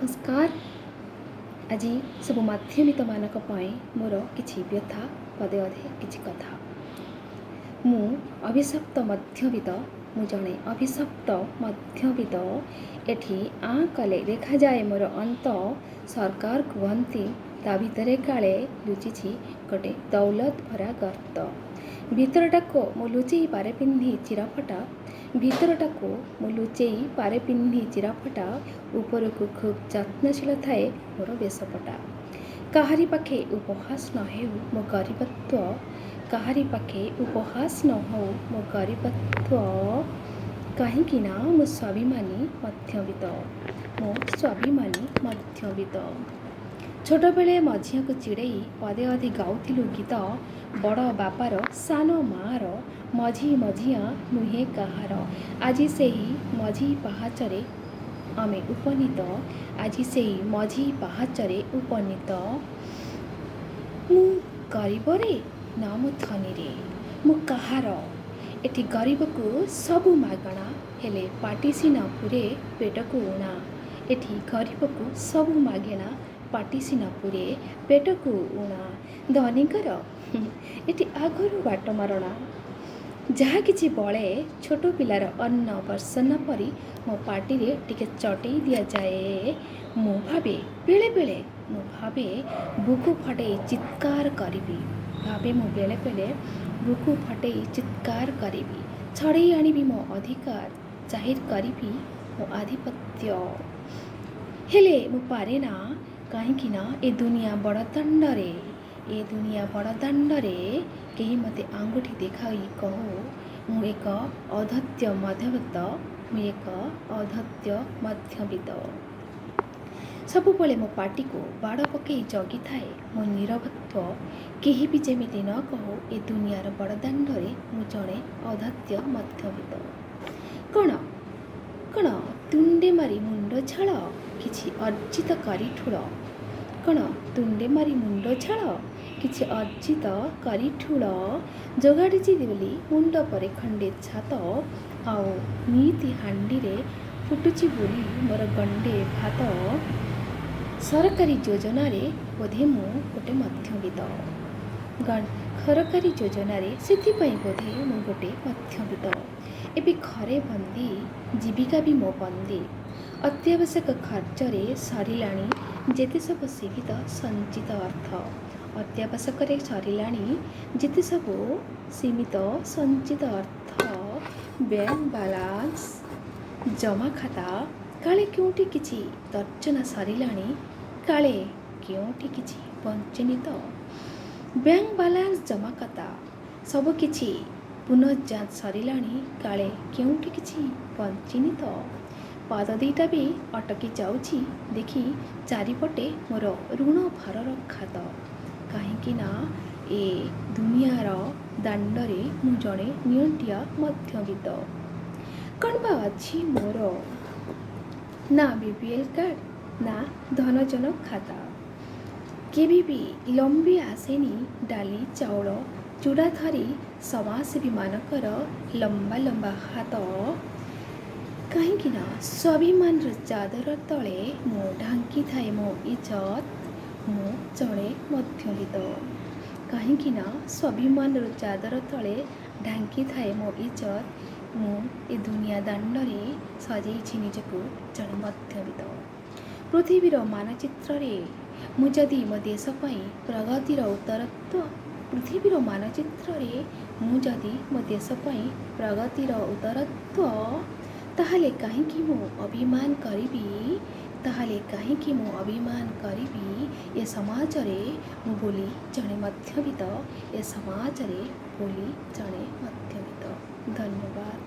नमस्कार। आज सब मध्यमित मानक मोर किछि व्यथा पदे अधे किछि कथा। मु अभिशप्त मध्यवित्त मु जणे अभिशप्त मध्यवित्त एठी आ कले देखा जाए मोर अंत सरकार कहती ता भितरे काले लुचिछि गोटे दौलत भरा गर्त भितरटाको मु लुचेई पारे पिंधि चिराफटा भितरटाको मु लुचेई पारे पिंधि चिराफटा उपरकू खूब यत्नशील थाए मोर बेशपटा काहारी पाखे उपहास न हेउ मो गरीबत्व काहारी पाखे उपहास न हो मो गरीबत्व कहीं मो स्वाभिमानी मध्यवित्त छोट बेले मझिया को चिड़ेई पदे अधे गाउथिलु गीत बड़ बापार सान मार मझी मझिया नुहे कहार आज सेही मझी पहाचरे आमे उपनीत आज सेही मझी पहाचरे उपनीत मु गरीब रे ना मु धनी रे मु कहार एठी गरीब को सबु मागणा हेले पाटी सिना पुरे पेट को उणा एठी गरीब को सबु मागेणा पाटी सिना पुरे पेट को उणा धनीकर एठी आगरू बाट मारणा जहा किछि बळे छोट पिलार अन्न वर्षन परी मो पाटी रे टिके चटई दिया जाए मु भाबे बेले बेले मु भाबे बुकु फटई चित्कार करिबी भाबे मु बेले बेले बुकु फटई चित्कार करिबी छड़ई आनिबी मो अधिकार जाहिर करिबी मो आधिपत्य हेले मु पारे ना कहीं ना ए दुनिया बड़ दांडरे केही मते आंगुठी देखाई कहो मु एक अधत्य मध्यवित्त सबुबले मो पाटी को बाड़ पकई जगी थाए मो नीरवत्व केही भी जेमिति न कहो ए दुनियार बड़ दांडरे मु जणे अधत्य मध्यवित्त कण कण तुंडे मारी मुंड छाड़ किछि अर्जित करी ठुळ कण तुंडे मारी मुंड छाड़ किछि अर्जित करी ठुळ जोगाड़िछि बोली मुंड परे खंडे छात आउ नीति हांडी रे फुटुछि बोली मोर गंडे भात सरकारी योजना रे बोधे मु गोटे मध्यवित्त सरकारी योजना रे सेथि पई बोधे मु गोटे मध्यवित्त एबे घरे बंदी जीविका भी मो बंदी अत्यावश्यक खर्च रे सरिलाणी जेते सब सीमित संचित अर्थ अत्यावश्यक रे सरिलाणी जेते सब सीमित संचित अर्थ बैंक बैलेंस जमा खाता काले क्योंटी किछि तर्जना सरिलाणी काले क्योंटी किछि बंचिनी तो बैंक बैलेंस जमा खाता सब किछि पुनर्जांच सरिलाणी काले क्योंटी किछि बंचिनी तो पाद दुईटा भी अटकी जाउछि देखी चारिपटे मोर ऋण भारर खात कहीं ना ए दुनियार दांडरे मु जणे नियंटिया मध्यवित्त कण बा अछि मोर ना बीपीएल कार्ड ना धनजन खाता केबी भी लंबी आसेनी डाली चाउल चूड़ा धरी समाजसेवी मानकर लंबा लंबा हाथ कहीं ना स्वाभिमान चादर तले मो ढांकी थाए मो इज्जत मो जड़े मध्यवित्त कहीं ना स्वाभिमान चादर तले ढांकी थाए मो इज्जत मु ए दुनिया दांडरे सजेइछि निजको जड़े मध्यवित्त पृथ्वीर मानचित्र रे मु जदि मो देश पई प्रगतिर उत्तरत्व पृथ्वीर मानचित्र रे मु जदि मो देश पई प्रगतिर उत्तरत्व ताहले कहीं मु अभिमान करिबी ताहले कहीं मु अभिमान करिबी ए समाज रे मु बोली जणे मध्यवित्त ए समाज रे बोली जणे मध्यवित्त। धन्यवाद।